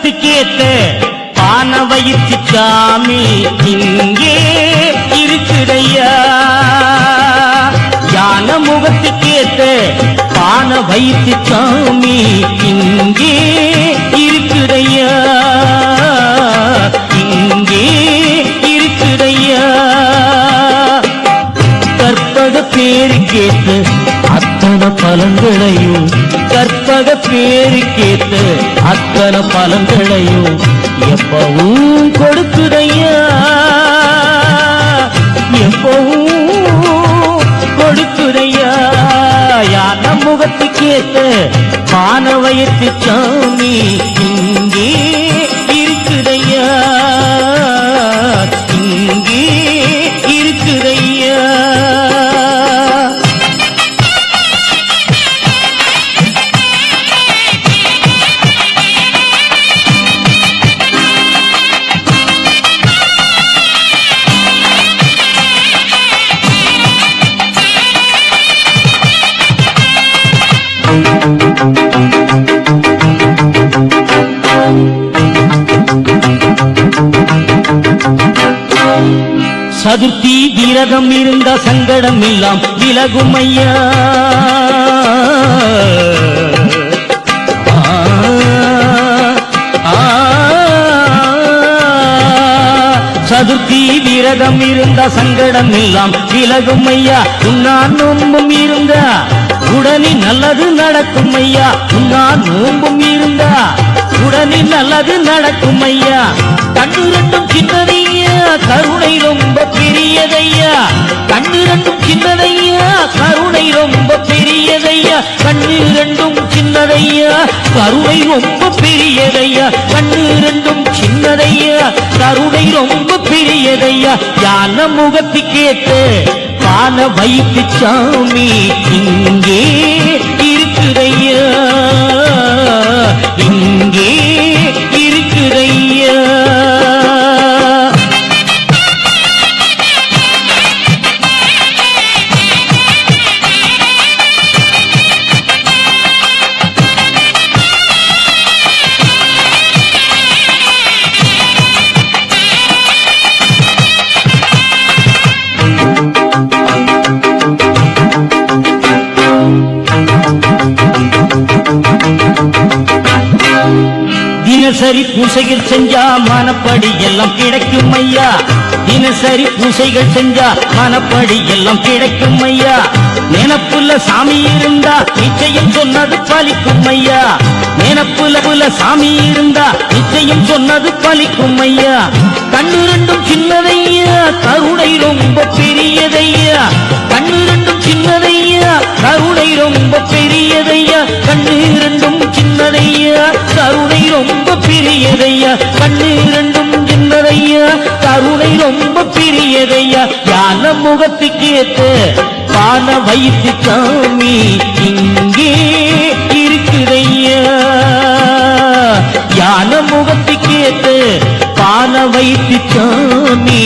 முகத்துக்கேத்த பான வயிற்று சாமி இங்கே இருக்குதையா. யான முகத்துக்கேத்த பான வயிற்று சாமி இங்கே இருக்குதையா, இங்கே இருக்குதையா. கற்பக பேருக்கேத்த அத்தனை பலன்களையும், கற்பக பேருக்கேத்த அத்தனை பலன்களையும் எப்பவும் கொடுக்குதையா, எப்பவும் கொடுக்குதையா. யான முகத்துக்கேத்த பான வயிற்று சாமி இங்கே இருக்குதையா, இங்கே இருக்குதையா. சதுர்த்தி விரதம் இருந்த சங்கடம் எல்லாம் விலகும் ஐயா. சதுர்த்தி விரதம் இருந்த சங்கடம் எல்லாம் விலகும் ஐயா. உன்னான் நோம்பும் இருந்தா உடனே நல்லது நடக்கும் ஐயா, உன்னான் நோம்பும் இருந்தா உடனே நல்லது நடக்கும் ஐயா. கண்ணு ரெண்டும் சின்னதையா கருணை ரொம்ப பெரியதையா, கண்ணு ரெண்டும் சின்னதையா கருணை ரொம்ப பெரியதையா, கண்ணு ரெண்டும் சின்னதையா கருணை ரொம்ப பெரியதையா, கண்ணு ரெண்டும் சின்னதையா கருணை ரொம்ப பெரியதையா. யான முகத்துக்கேத்த பான வயிற்று சாமி இங்கே இருக்குதையா, இங்கே இருக்குதையா. தினசரி பூசைகள் செஞ்சா மனப்படி எல்லாம் கிடைக்கும் ஐயா, தினசரி பூசைகள் செஞ்சா மனப்படி எல்லாம் கிடைக்கும் ஐயா. நினப்புல சாமி இருந்தா நிச்சயம் சொன்னது பலிக்கும் ஐயா, நினப்புல சாமி இருந்தா நிச்சயம் சொன்னது பலிக்கும் ஐயா. கண்ணு ரெண்டும் சின்னதையா கருணை ரொம்ப பெரியதையா, கண்ணு ரெண்டும் சின்னதையா கருணை ரொம்ப பெரியதையா, கண்ணு ரெண்டும் சின்னதையா கருணை ரொம்ப பெரியதையா, கண்ணு ரெண்டும் சின்னதையா கருணை ரொம்ப பெரியதையா. யான முகத்துக்கேத்த பான வயிற்று சாமி இங்கே இருக்குதையா, யான முகத்துக்கேத்த பான வயிற்று சாமி